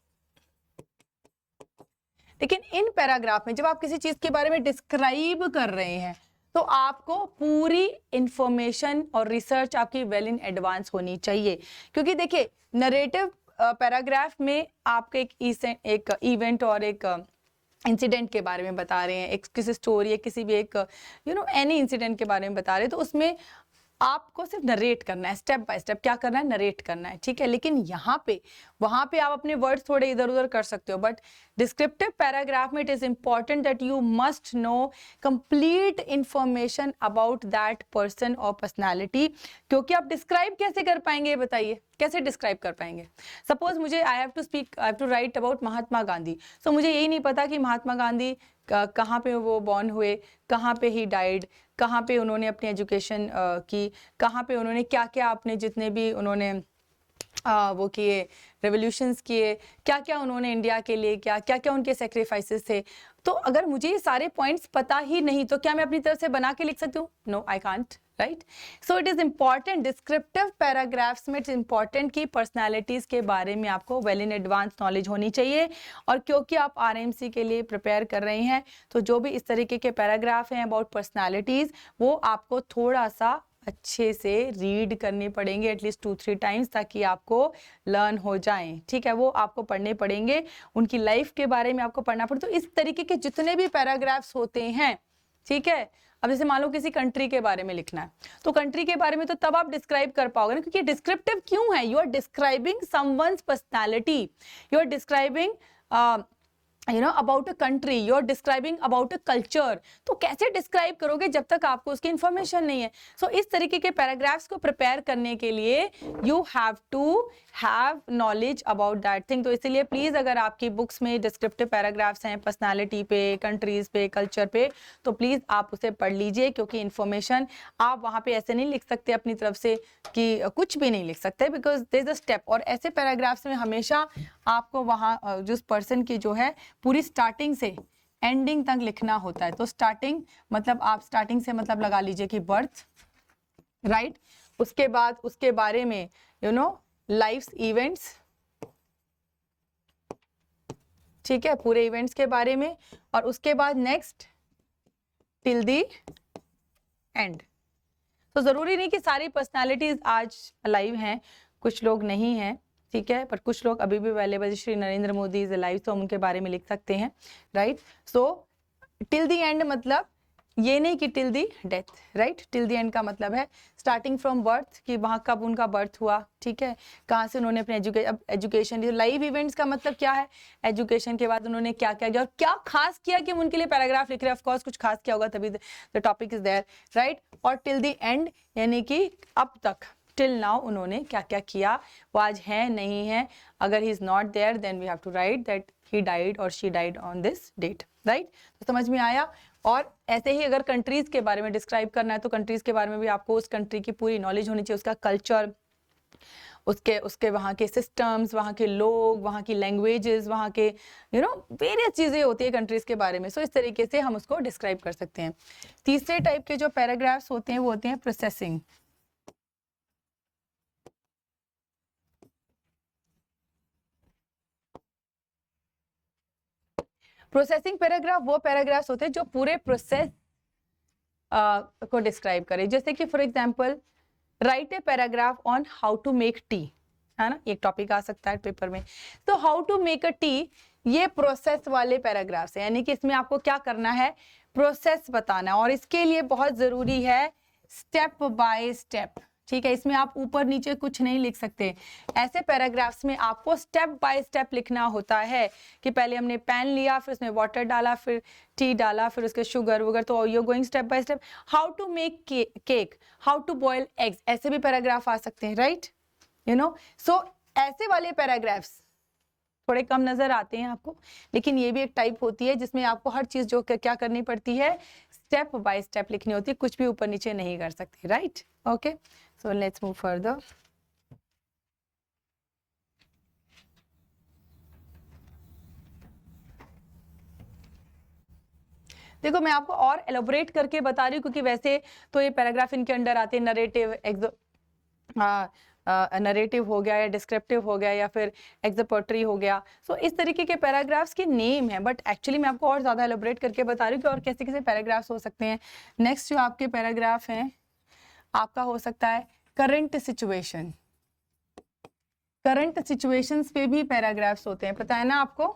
लेकिन इन पैराग्राफ में जब आप किसी चीज के बारे में डिस्क्राइब कर रहे हैं तो आपको पूरी इंफॉर्मेशन और रिसर्च आपकी वेल इन एडवांस होनी चाहिए, क्योंकि देखिए नरेटिव पैराग्राफ में आपके एक इवेंट और एक इंसिडेंट के बारे में बता रहे हैं, एक किसी स्टोरी या किसी भी एक एनी इंसिडेंट के बारे में बता रहे हैं, तो उसमें आपको सिर्फ नरेट करना है, स्टेप बाय स्टेप क्या करना है? नरेट करना है, ठीक है? लेकिन यहाँ पे वहाँ पे आप अपने वर्ड्स थोड़े इधर उधर कर सकते हो, बट डिस्क्रिप्टिव पैराग्राफ में it is important that you must know complete information about that person और पर्सनैलिटी। क्योंकि आप डिस्क्राइब कैसे कर पाएंगे? बताइए कैसे डिस्क्राइब कर पाएंगे? सपोज मुझे I have to write about Mahatma Gandhi, so मुझे यही नहीं पता कि महात्मा गांधी कहाँ पे वो बॉर्न हुए, कहाँ पे ही डाइड, कहाँ पे उन्होंने अपनी एजुकेशन की, कहाँ पे उन्होंने क्या क्या अपने जितने भी उन्होंने वो किए, रेवोल्यूशंस किए, क्या क्या उन्होंने इंडिया के लिए किया, क्या क्या उनके सेक्रीफाइसेस थे। तो अगर मुझे ये सारे पॉइंट्स पता ही नहीं तो क्या मैं अपनी तरफ से बना के लिख सकती हूँ? No, I can't, right? So it is important descriptive paragraphs में, इट्स इम्पॉर्टेंट कि पर्सनालिटीज के बारे में आपको वेल इन एडवांस नॉलेज होनी चाहिए। और क्योंकि आप आरएमसी के लिए प्रिपेयर कर रहे हैं तो जो भी इस तरीके के पैराग्राफ हैं अबाउट पर्सनालिटीज वो आपको थोड़ा सा अच्छे से रीड करने पड़ेंगे, एटलीस्ट 2-3 टाइम्स, ताकि आपको लर्न हो जाएं, ठीक है? वो आपको पढ़ने पड़ेंगे, उनकी लाइफ के बारे में आपको पढ़ना पड़े। तो इस तरीके के जितने भी पैराग्राफ्स होते हैं, ठीक है? अब जैसे मान लो किसी कंट्री के बारे में लिखना है तो कंट्री के बारे में तो तब आप डिस्क्राइब कर पाओगे ना, क्योंकि डिस्क्रिप्टिव क्यों है? You are describing someone's personality, you are describing about a country, you are describing about a culture. तो कैसे डिस्क्राइब करोगे जब तक आपको उसकी इंफॉर्मेशन नहीं है? सो इस तरीके के पैराग्राफ्स को प्रिपेयर करने के लिए you have to have knowledge about that thing. तो इसीलिए प्लीज अगर आपकी बुक्स में डिस्क्रिप्टिव पैराग्राफ्स हैं पर्सनालिटी पे, कंट्रीज पे, कल्चर पे, तो प्लीज आप उसे पढ़ लीजिए, क्योंकि इन्फॉर्मेशन आप वहाँ पे ऐसे नहीं लिख सकते अपनी तरफ से कि कुछ भी नहीं लिख सकते, because there is a step. और ऐसे पैराग्राफ्स में हमेशा आपको वहाँ जिस पर्सन की जो है पूरी स्टार्टिंग से एंडिंग तक लिखना होता है। तो स्टार्टिंग मतलब आप स्टार्टिंग से मतलब लगा लीजिए कि बर्थ, राइट? उसके बाद उसके बारे में लाइफ्स इवेंट्स, ठीक है, पूरे इवेंट्स के बारे में, और उसके बाद नेक्स्ट टिल दी एंड। तो जरूरी नहीं कि सारी पर्सनालिटीज आज अलाइव हैं, कुछ लोग नहीं हैं, ठीक है, पर कुछ लोग अभी भी available. Shri Narendra Modi is alive, तो हम उनके बारे में लिख सकते हैं, right? So till the and मतलब ये नहीं कि till the death, right, till the and का मतलब है स्टार्टिंग फ्रॉम बर्थ, कि वहाँ कब उनका बर्थ हुआ, ठीक है, कहाँ से उन्होंने अपने एजुकेशन, लाइव इवेंट्स का मतलब क्या है, एजुकेशन के बाद उन्होंने क्या क्या किया और क्या खास किया कि हम उनके लिए पैराग्राफ लिख रहे हैं, ऑफकोर्स कुछ खास किया होगा तभी the topic is there, right. और टिल दी एंड यानी कि अब तक, टिल नाउ उन्होंने क्या क्या किया, वो आज है नहीं है, अगर he is not there then we have to write that he died और she died on this date, right. तो समझ में आया। और ऐसे ही अगर कंट्रीज के बारे में डिस्क्राइब करना है तो कंट्रीज के बारे में भी आपको उस कंट्री की पूरी नॉलेज होनी चाहिए, उसका कल्चर, उसके वहाँ के सिस्टम्स, वहाँ के लोग, वहाँ की लैंग्वेजेस, वहाँ के वेरियस चीज़ें होती है कंट्रीज के बारे में। सो इस तरीके से हम उसको डिस्क्राइब कर सकते हैं। तीसरे टाइप के जो पैराग्राफ्स होते हैं वो होते हैं प्रोसेसिंग। प्रोसेसिंग पैराग्राफ वो पैराग्राफ्स होते हैं जो पूरे प्रोसेस को डिस्क्राइब करें। जैसे कि for example write a paragraph on how to make tea, है ना, एक टॉपिक आ सकता है पेपर में। तो how to make a tea ये प्रोसेस वाले पैराग्राफ्स है, यानी कि इसमें आपको क्या करना है, प्रोसेस बताना, और इसके लिए बहुत जरूरी है स्टेप बाय स्टेप, ठीक है। इसमें आप ऊपर नीचे कुछ नहीं लिख सकते। ऐसे पैराग्राफ्स में आपको स्टेप बाय स्टेप लिखना होता है कि पहले हमने पैन लिया, फिर उसमें वाटर डाला, फिर टी डाला, फिर उसके शुगर वगैरह, तो you going step by step. How to make cake, how to boil eggs, ऐसे भी पैराग्राफ आ सकते हैं, राइट, सो ऐसे वाले पैराग्राफ्स थोड़े कम नजर आते हैं आपको, लेकिन ये भी एक टाइप होती है जिसमें आपको हर चीज जो क्या करनी पड़ती है, स्टेप बाय स्टेप लिखनी होती है, कुछ भी ऊपर नीचे नहीं कर सकते, right. Okay, so let's move further. देखो मैं आपको और एलोबरेट करके बता रही हूँ, क्योंकि वैसे तो ये पैराग्राफ इनके अंडर आते हैं, नरेटिव, नरेटिव हो गया या डिस्क्रिप्टिव हो गया या फिर एक्सपोर्टरी हो गया। सो इस तरीके के पैराग्राफ्स के नेम है, बट एक्चुअली मैं आपको और ज़्यादा एलोबरेट करके बता रही हूँ कि और कैसे कैसे पैराग्राफ्स हो सकते हैं। नेक्स्ट जो आपके पैराग्राफ हैं, आपका हो सकता है करंट सिचुएशन। करंट सिचुएशंस पे भी पैराग्राफ्स होते हैं, पता है ना आपको,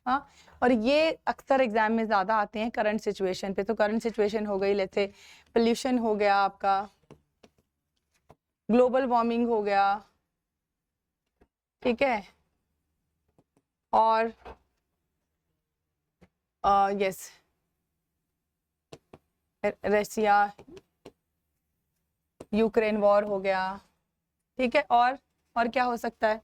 हाँ। और ये अक्सर एग्जाम में ज़्यादा आते हैं करंट सिचुएशन पे। तो करंट सिचुएशन हो गई, लेट्स से पोल्यूशन हो गया आपका, ग्लोबल वार्मिंग हो गया, ठीक है, और यस रशिया यूक्रेन वॉर हो गया, ठीक है, और क्या हो सकता है,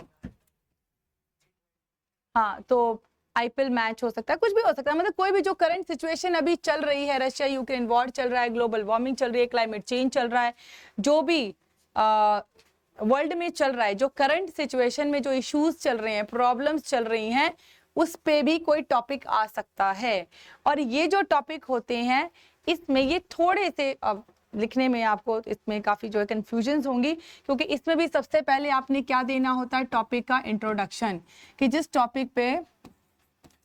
हाँ, तो आईपीएल मैच हो सकता है, कुछ भी हो सकता है, मतलब कोई भी जो करंट सिचुएशन अभी चल रही है, रशिया यूक्रेन वॉर चल रहा है, ग्लोबल वार्मिंग चल रही है, क्लाइमेट चेंज चल रहा है, जो भी वर्ल्ड में चल रहा है, जो करंट सिचुएशन में जो इश्यूज चल रहे हैं, प्रॉब्लम्स चल रही हैं, उस पे भी कोई टॉपिक आ सकता है। और ये जो टॉपिक होते हैं, इसमें ये थोड़े से लिखने में आपको इसमें काफी जो है कंफ्यूजन्स होंगी, क्योंकि इसमें भी सबसे पहले आपने क्या देना होता है, टॉपिक का इंट्रोडक्शन, कि जिस टॉपिक पे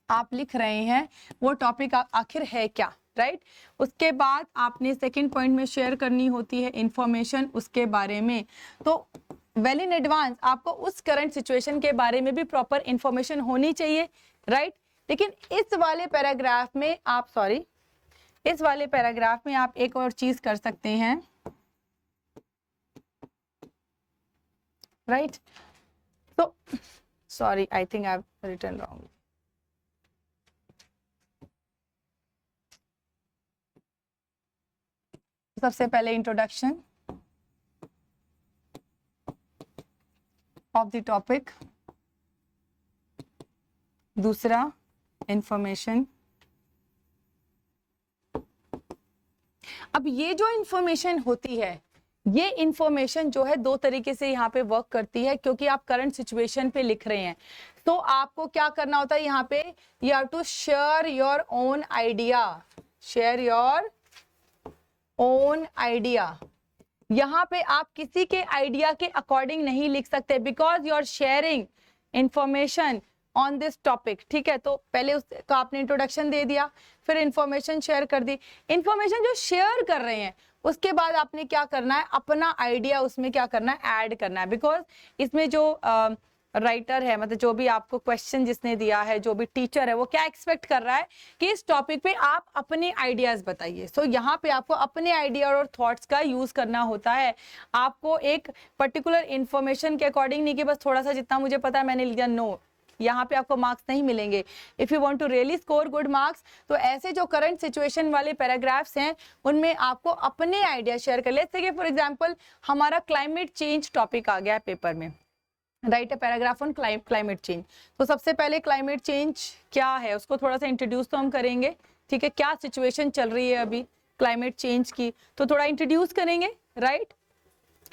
आप लिख रहे हैं वो टॉपिक आखिर है क्या, राइट। उसके बाद आपने सेकंड पॉइंट में शेयर करनी होती है इंफॉर्मेशन उसके बारे में। तो वेल इन एडवांस आपको उस करंट सिचुएशन के बारे में भी प्रॉपर इंफॉर्मेशन होनी चाहिए, राइट। लेकिन इस वाले पैराग्राफ में आप इस वाले पैराग्राफ में आप एक और चीज कर सकते हैं, राइट। तो sorry, I think I have written wrong. सबसे पहले इंट्रोडक्शन ऑफ द टॉपिक, दूसरा इंफॉर्मेशन। अब ये जो इंफॉर्मेशन होती है, ये इंफॉर्मेशन जो है दो तरीके से यहाँ पे वर्क करती है, क्योंकि आप करंट सिचुएशन पे लिख रहे हैं, तो आपको क्या करना होता है यहाँ पे, you have to share your own idea, share your own idea. यहाँ पे आप किसी के आइडिया के अकॉर्डिंग नहीं लिख सकते, because you are sharing information on this topic, ठीक है। तो पहले उसका आपने इंट्रोडक्शन दे दिया, फिर इंफॉर्मेशन शेयर कर दी। इंफॉर्मेशन जो शेयर कर रहे हैं उसके बाद आपने क्या करना है, अपना आइडिया उसमें क्या करना है, ऐड करना है, बिकॉज इसमें जो राइटर है, मतलब जो भी आपको क्वेश्चन जिसने दिया है, जो भी टीचर है, वो क्या एक्सपेक्ट कर रहा है कि इस टॉपिक पे आप अपने आइडियाज बताइए। सो यहाँ पे आपको अपने आइडिया और थॉट्स का यूज करना होता है। आपको एक पर्टिकुलर इंफॉर्मेशन के अकॉर्डिंग नहीं कि बस थोड़ा सा जितना मुझे पता है मैंने लिख दिया, नो, यहाँ पे आपको मार्क्स नहीं मिलेंगे। If you want to really score good marks, तो ऐसे जो करंट सिचुएशन वाले पैराग्राफ्स हैं उनमें आपको अपने आइडिया शेयर कर ले। जैसे फॉर एग्जांपल हमारा क्लाइमेट चेंज टॉपिक आ गया है पेपर में, right a paragraph on climate change. तो सबसे पहले क्लाइमेट चेंज क्या है उसको थोड़ा सा इंट्रोड्यूस तो हम करेंगे, ठीक है, क्या सिचुएशन चल रही है अभी क्लाइमेट चेंज की, तो थोड़ा इंट्रोड्यूस करेंगे, राइट।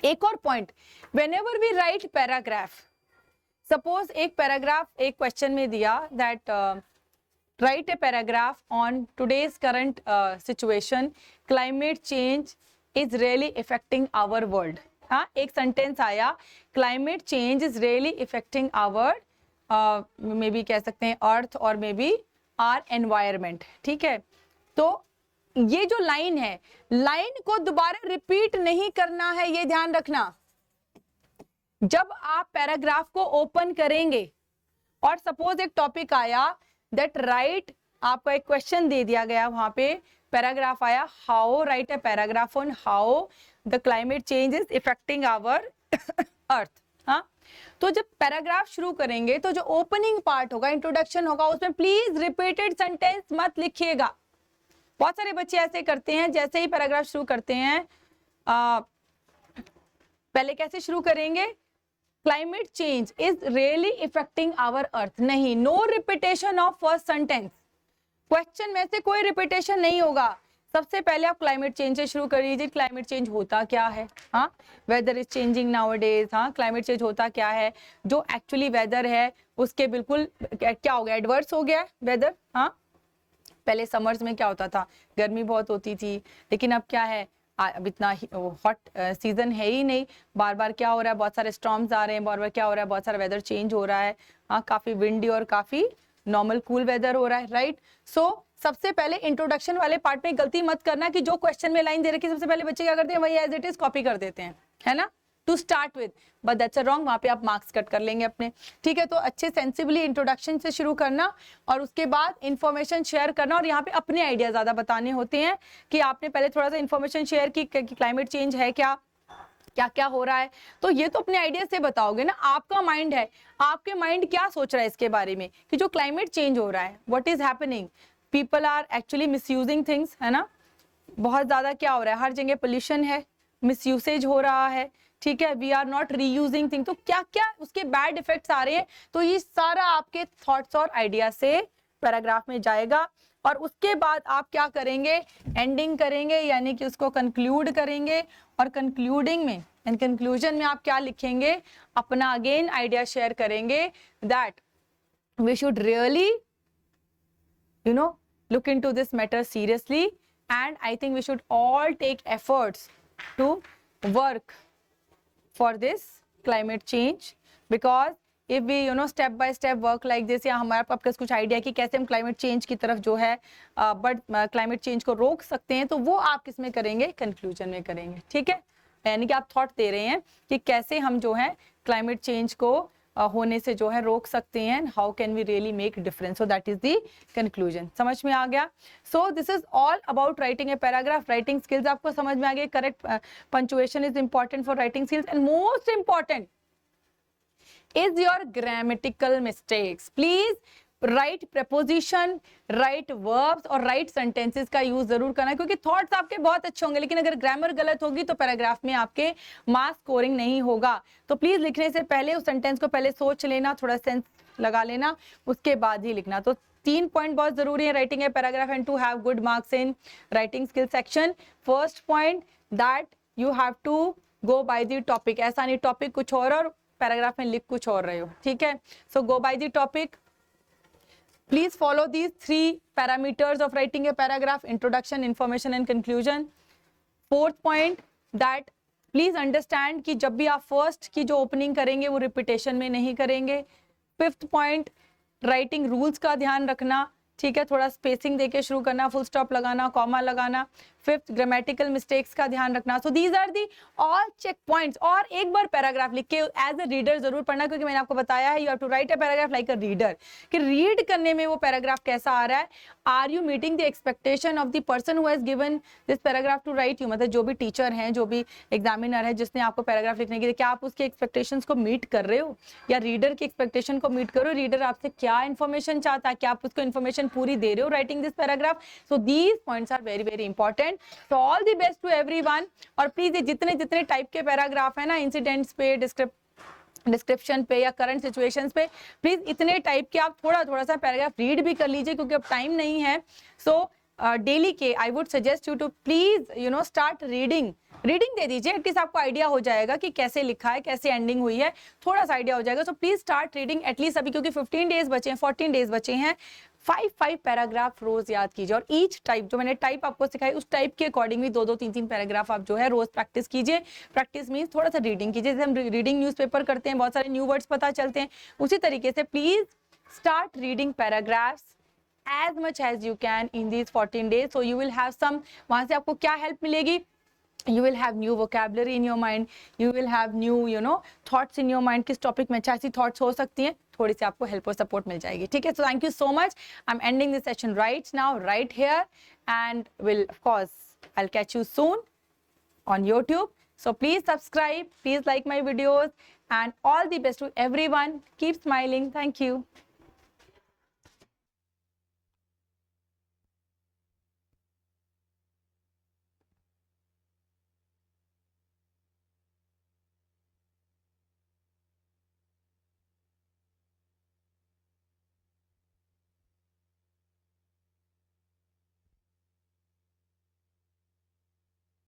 एक और point, whenever we write paragraph, suppose एक पैराग्राफ एक क्वेश्चन में दिया that write a paragraph on today's current situation, climate change is really affecting our world. हाँ, एक सेंटेंस आया, climate change is really affecting our, maybe कह सकते हैं अर्थ और मे बी आर एनवायरमेंट, ठीक है। तो ये जो लाइन है, लाइन को दोबारा रिपीट नहीं करना है, ये ध्यान रखना। जब आप पैराग्राफ को ओपन करेंगे और सपोज एक टॉपिक आया दैट राइट, आपको एक क्वेश्चन दे दिया गया, वहां पे पैराग्राफ आया, how write a paragraph on how the climate change is affecting our earth. हाँ, तो जब पैराग्राफ शुरू करेंगे तो जो ओपनिंग पार्ट होगा, इंट्रोडक्शन होगा, उसमें प्लीज रिपीटेड सेंटेंस मत लिखिएगा। बहुत सारे बच्चे ऐसे करते हैं, जैसे ही पैराग्राफ शुरू करते हैं पहले कैसे शुरू करेंगे, climate change is really affecting our earth. नहीं, no repetition of first sentence, question में से कोई रिपीटेशन नहीं होगा। सबसे पहले आप क्लाइमेट चेंज से शुरू कर लीजिए, क्लाइमेट चेंज होता क्या है, हाँ, वेदर इज चेंजिंग नाउअडेज, हाँ, क्लाइमेट चेंज होता क्या है, जो एक्चुअली वेदर है उसके बिल्कुल क्या हो गया, एडवर्स हो गया वेदर। हाँ, पहले समर्स में क्या होता था, गर्मी बहुत होती थी, लेकिन अब क्या है, अब इतना हॉट सीजन है ही नहीं, बार बार क्या हो रहा है, बहुत सारे स्टॉर्म्स आ रहे हैं, बार बार क्या हो रहा है, बहुत सारा वेदर चेंज हो रहा है, हाँ, काफी विंडी और काफी नॉर्मल कूल वेदर हो रहा है, राइट। सो सबसे पहले इंट्रोडक्शन वाले पार्ट में गलती मत करना कि जो क्वेश्चन में लाइन दे रखी है सबसे पहले बच्चे क्या करते हैं, वही एज इट इज कॉपी कर देते हैं, है ना, to start with, but that's a wrong, वहां पे आप मार्क्स कट कर लेंगे अपने, ठीक है। तो अच्छे सेंसिबली इंट्रोडक्शन से शुरू करना और उसके बाद इंफॉर्मेशन शेयर करना, और यहाँ पे अपने आइडिया ज्यादा बताने होते हैं कि आपने पहले थोड़ा सा इंफॉर्मेशन शेयर की कि क्लाइमेट चेंज है क्या, क्या क्या हो रहा है, तो ये तो अपने आइडिया से बताओगे ना। आपका माइंड है, आपके माइंड क्या सोच रहा है इसके बारे में कि जो क्लाइमेट चेंज हो रहा है, what is happening, people are actually misusing things, है ना, बहुत ज्यादा क्या हो रहा है, हर जगह पोल्यूशन है, मिसयूसेज हो रहा है, ठीक है, we are not reusing thing, तो क्या क्या उसके बैड इफेक्ट्स आ रहे हैं। तो ये सारा आपके थॉट्स और आइडिया से पैराग्राफ में जाएगा, और उसके बाद आप क्या करेंगे, एंडिंग करेंगे, यानी कि उसको कंक्लूड करेंगे, और कंक्लूडिंग में एंड कंक्लूजन में आप क्या लिखेंगे, अपना अगेन आइडिया शेयर करेंगे that we should really look into this matter seriously, and I think we should all take efforts to work for this climate change, because if we step by step work like this, या हमारे पास कुछ आइडिया कि कैसे हम क्लाइमेट चेंज की तरफ जो है बट क्लाइमेट चेंज को रोक सकते हैं, तो वो आप किस में करेंगे, कंक्लूजन में करेंगे, ठीक है। यानी कि आप थॉट दे रहे हैं कि कैसे हम जो है क्लाइमेट चेंज को होने से जो है रोक सकते हैं, how can we really make difference, so that is the conclusion. समझ में आ गया। So this is all about writing a paragraph. Writing skills आपको समझ में आ गए, correct punctuation is important for writing skills, and most important is your grammatical mistakes. Please write preposition, write verbs और write sentences का यूज जरूर करना है, क्योंकि थॉट्स आपके बहुत अच्छे होंगे, लेकिन अगर ग्रामर गलत होगी तो पैराग्राफ में आपके मार्क्स स्कोरिंग नहीं होगा। तो प्लीज लिखने से पहले उस सेंटेंस को पहले सोच लेना, थोड़ा सेंस लगा लेना, उसके बाद ही लिखना। तो 3 पॉइंट बहुत जरूरी है writing a paragraph and to have good marks in writing skill section. First point that you have to go by the topic, ऐसा नहीं टॉपिक कुछ और पैराग्राफ में लिख कुछ और रहे हो, ठीक है। So go by the topic, please follow these 3 parameters of writing a paragraph, introduction, information and conclusion. Fourth point that please understand कि जब भी आप फर्स्ट की जो ओपनिंग करेंगे वो रिपीटेशन में नहीं करेंगे। फिफ्थ पॉइंट, राइटिंग रूल्स का ध्यान रखना, ठीक है, थोड़ा स्पेसिंग देके शुरू करना, फुल स्टॉप लगाना, कॉमा लगाना। फिफ्थ ग्रामेटिकल मिस्टेक्स का ध्यान रखना. So these are the all check points. और एक बार पैराग्राफ लिख के एज अ रीडर जरूर पढ़ना, क्योंकि मैंने आपको बताया है you have to write a paragraph like a reader, कि रीड करने में वो पैराग्राफ कैसा आ रहा है. Are you meeting the expectation of the person who has given this paragraph to write you. मतलब जो भी टीचर हैं, जो भी एग्जामिनर है जिसने आपको पैराग्राफ लिखने के लिए, क्या आप उसके एक्सपेक्टेशंस को मीट कर रहे हो, या रीडर की एक्सपेक्टेशन को मीट करो. रीडर आपसे क्या इन्फॉर्मेशन चाहता है, क्या आप उसको इन्फॉर्मेशन पूरी दे रहे हो writing this paragraph. So these points are very very important. So all the best to everyone. और प्लीज ये जितने जितने टाइप के पैराग्राफ है ना, इंसिडेंट्स पे, डिस्क्रिप्शन पे या करंट सिचुएशंस पे, प्लीज इतने टाइप के आप थोड़ा थोड़ा सा पैराग्राफ रीड भी कर लीजिए, क्योंकि अब टाइम नहीं है. सो डेली के I would suggest you to please start reading दे दीजिए. एटलीस्ट आपको आइडिया हो जाएगा कि कैसे लिखा है, कैसे एंडिंग हुई है, थोड़ा सा आइडिया हो जाएगा. So please start reading at least अभी, क्योंकि 15 डेज बचे हैं, 14 डेज बचे हैं. 5 पैराग्राफ रोज याद कीजिए, और ईच टाइप जो मैंने टाइप आपको सिखाई उस टाइप के अकॉर्डिंग भी 2-2, 3-3 पैराग्राफ आप जो है रोज प्रैक्टिस कीजिए. प्रैक्टिस मीन्स थोड़ा सा रीडिंग कीजिए. जैसे हम रीडिंग न्यूज़पेपर करते हैं, बहुत सारे न्यू वर्ड्स पता चलते हैं, उसी तरीके से please start reading paragraphs as much as you can in these 14 days. So you will have some, वहां से आपको क्या हेल्प मिलेगी, you will have new vocabulary in your mind, you will have new thoughts in your mind. किस टॉपिक में अच्छी सी थॉट्स हो सकती हैं, थोड़ी सी आपको हेल्प और सपोर्ट मिल जाएगी. ठीक है. So thank you so much. I am ending this session right now, right here, and will of course I will catch you soon on YouTube. So please subscribe, please like my videos, and all the best to everyone. Keep smiling. Thank you.